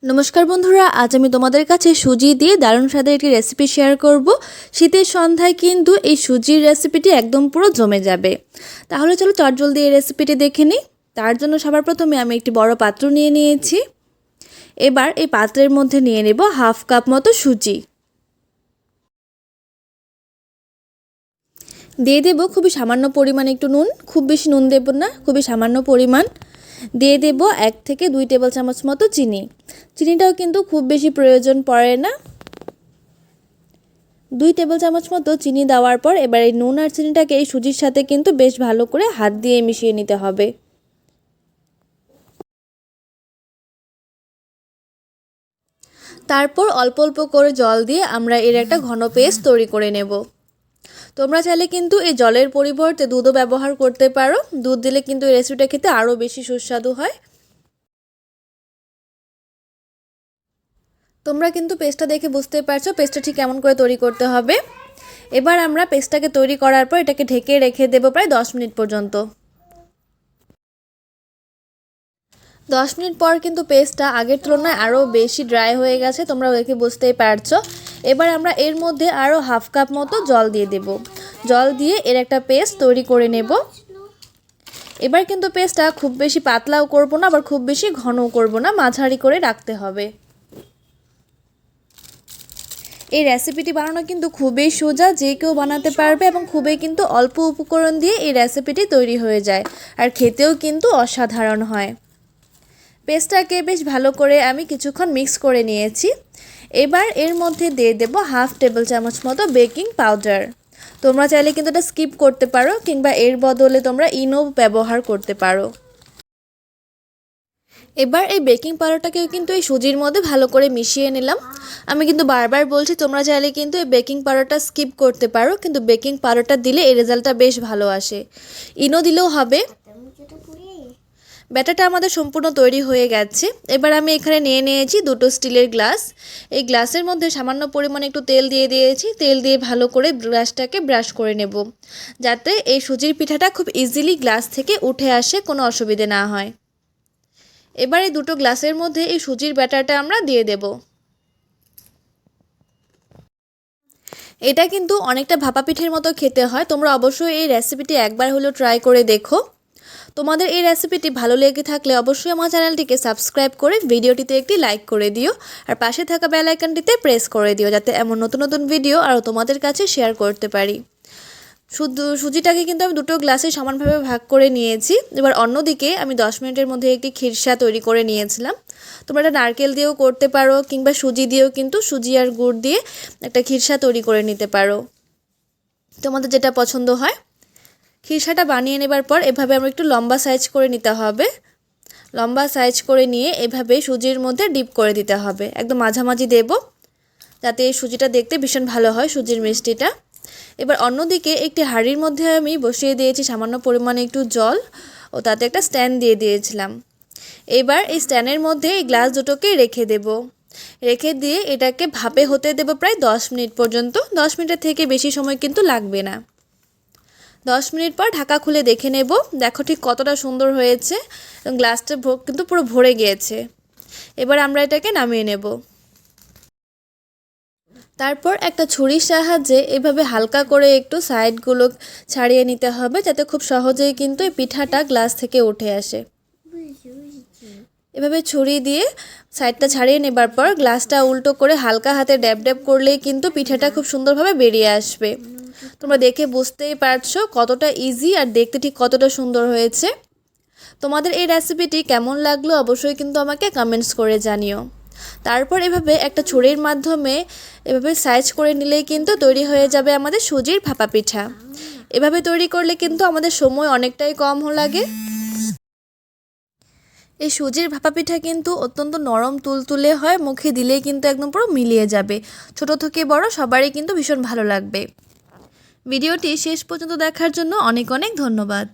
নমস্কার বন্ধুরা, আজ আমি তোমাদের কাছে সুজি দিয়ে দারুণ স্বাদের একটি রেসিপি শেয়ার করব। শীতের সন্ধ্যায় কিন্তু এই সুজির রেসিপিটি একদম পুরো জমে যাবে। তাহলে চলো চটজলদি এই রেসিপিটি দেখে নিই। তার জন্য সবার প্রথমে আমি একটি বড় পাত্র নিয়ে নিয়েছি। এবার এই পাত্রের মধ্যে নিয়ে নেব হাফ কাপ মতো সুজি। দিয়ে দেব খুবই সামান্য পরিমাণ একটু নুন, খুব বেশি নুন দেব না, খুবই সামান্য পরিমাণ। দিয়ে দেব 1 থেকে 2 টেবিল চামচ মতো চিনি। চিনিটাও কিন্তু খুব বেশি প্রয়োজন পড়ে না। 2 টেবিল চামচ মতো চিনি দেওয়ার পর এবার এই নুন আর চিনিটাকে এই সুজির সাথে কিন্তু বেশ ভালো করে হাত দিয়ে মিশিয়ে নিতে হবে। তারপর অল্প অল্প করে জল দিয়ে আমরা এর একটা ঘন পেস্ট তৈরি করে নেব। তোমরা চাইলে কিন্তু এই জলের পরিবর্তে দুধও ব্যবহার করতে পারো। দুধ দিলে কিন্তু এই রেসিপিটা খেতে আরও বেশি সুস্বাদু হয়। তোমরা কিন্তু পেস্টটা দেখে বুঝতে পারছো পেস্টটা ঠিক কেমন করে তৈরি করতে হবে। এবার আমরা পেস্টটাকে তৈরি করার পর এটাকে ঢেকে রেখে দেব প্রায় 10 মিনিট পর্যন্ত। 10 মিনিট পর কিন্তু পেস্টটা আগের তুলনায় আরও বেশি ড্রাই হয়ে গেছে, তোমরা দেখে বুঝতেই পারছো। এবার আমরা এর মধ্যে আরও হাফ কাপ মতো জল দিয়ে দেব। জল দিয়ে এর একটা পেস্ট তৈরি করে নেব। এবার কিন্তু পেস্টটা খুব বেশি পাতলাও করব না, আবার খুব বেশি ঘনও করব না, মাঝারি করে রাখতে হবে। এই রেসিপিটি বানানো কিন্তু খুবই সোজা, যে কেউ বানাতে পারবে এবং খুবই কিন্তু অল্প উপকরণ দিয়ে এই রেসিপিটি তৈরি হয়ে যায়, আর খেতেও কিন্তু অসাধারণ হয়। পেস্টটাকে বেশ ভালো করে আমি কিছুক্ষণ মিক্স করে নিয়েছি। এবার এর মধ্যে দিয়ে দেব হাফ টেবিল চামচ মতো বেকিং পাউডার। তোমরা চাইলে কিন্তু এটা স্কিপ করতে পারো, কিংবা এর বদলে তোমরা ইনো ব্যবহার করতে পারো। এবার এই বেকিং পাউডারটাকেও কিন্তু এই সুজির মধ্যে ভালো করে মিশিয়ে নিলাম। আমি কিন্তু বারবার বলছি তোমরা চাইলে কিন্তু এই বেকিং পাউডারটা স্কিপ করতে পারো, কিন্তু বেকিং পাউডারটা দিলে এই রেজাল্টটা বেশ ভালো আসে। ইনো দিলেও হবে। ব্যাটারটা আমাদের সম্পূর্ণ তৈরি হয়ে গেছে। এবার আমি এখানে নিয়ে নিয়েছি 2টো স্টিলের গ্লাস। এই গ্লাসের মধ্যে সামান্য পরিমাণে একটু তেল দিয়ে দিয়েছি। তেল দিয়ে ভালো করে গ্লাসটাকে ব্রাশ করে নেব, যাতে এই সুজির পিঠাটা খুব ইজিলি গ্লাস থেকে উঠে আসে, কোনো অসুবিধে না হয়। এবার এই 2টো গ্লাসের মধ্যে এই সুজির ব্যাটারটা আমরা দিয়ে দেব। এটা কিন্তু অনেকটা ভাপা পিঠের মতো খেতে হয়। তোমরা অবশ্যই এই রেসিপিটি একবার হলেও ট্রাই করে দেখো। তোমাদের এই রেসিপিটি ভালো লেগে থাকলে অবশ্যই আমার চ্যানেলটিকে সাবস্ক্রাইব করে ভিডিওটিতে একটি লাইক করে দিও, আর পাশে থাকা বেল আইকনটিতে প্রেস করে দিও, যাতে এমন নতুন নতুন ভিডিও আরও তোমাদের কাছে শেয়ার করতে পারি। সুজিটাকে কিন্তু আমি 2টো গ্লাসে সমানভাবে ভাগ করে নিয়েছি। এবার অন্যদিকে আমি 10 মিনিটের মধ্যে একটি খিরসা তৈরি করে নিয়েছিলাম। তোমরা এটা নারকেল দিয়েও করতে পারো, কিংবা সুজি দিয়েও কিন্তু সুজি আর গুড় দিয়ে একটা খিরসা তৈরি করে নিতে পারো, তোমাদের যেটা পছন্দ হয়। খিরসাটা বানিয়ে নেবার পর এভাবে আমরা একটু লম্বা সাইজ করে নিতে হবে। লম্বা সাইজ করে নিয়ে এভাবে সুজির মধ্যে ডিপ করে দিতে হবে, একদম মাঝামাঝি দেব, যাতে এই সুজিটা দেখতে ভীষণ ভালো হয়, সুজির মিষ্টিটা। এবার অন্যদিকে একটি হাঁড়ির মধ্যে আমি বসিয়ে দিয়েছি সামান্য পরিমাণে একটু জল, ও তাতে একটা স্ট্যান্ড দিয়ে দিয়েছিলাম। এবার এই স্ট্যান্ডের মধ্যে এই গ্লাস দুটোকে রেখে দেব। রেখে দিয়ে এটাকে ভাপে হতে দেব প্রায় 10 মিনিট পর্যন্ত। 10 মিনিটের থেকে বেশি সময় কিন্তু লাগবে না। 10 মিনিট পর ঢাকা খুলে দেখে নেব। দেখো ঠিক কতটা সুন্দর হয়েছে, গ্লাসটা কিন্তু পুরো ভরে গিয়েছে। এবার আমরা এটাকে নামিয়ে নেব। তারপর একটা ছুরির সাহায্যে এভাবে হালকা করে একটু সাইডগুলো ছাড়িয়ে নিতে হবে, যাতে খুব সহজেই কিন্তু এই পিঠাটা গ্লাস থেকে উঠে আসে। এভাবে ছুরি দিয়ে সাইডটা ছাড়িয়ে নেবার পর গ্লাসটা উল্টো করে হালকা হাতে ড্যাব ড্যাব করলেই কিন্তু পিঠাটা খুব সুন্দরভাবে বেরিয়ে আসবে। তোমরা দেখে বুঝতেই পারছো কতটা ইজি, আর দেখতে ঠিক কতটা সুন্দর হয়েছে। তোমাদের এই রেসিপিটি কেমন লাগলো অবশ্যই কিন্তু আমাকে কমেন্টস করে জানিও। তারপর এভাবে একটা ছুরির মাধ্যমে এভাবে সাইজ করে নিলেই কিন্তু তৈরি হয়ে যাবে আমাদের সুজির ভাপা পিঠা। এভাবে তৈরি করলে কিন্তু আমাদের সময় অনেকটাই কম লাগে। এই সুজির ভাপা পিঠা কিন্তু অত্যন্ত নরম তুলতুলে হয়, মুখে দিলেই কিন্তু একদম পুরো মিলিয়ে যাবে। ছোট থেকে বড় সবারই কিন্তু ভীষণ ভালো লাগবে। ভিডিওটি শেষ পর্যন্ত দেখার জন্য অনেক অনেক ধন্যবাদ।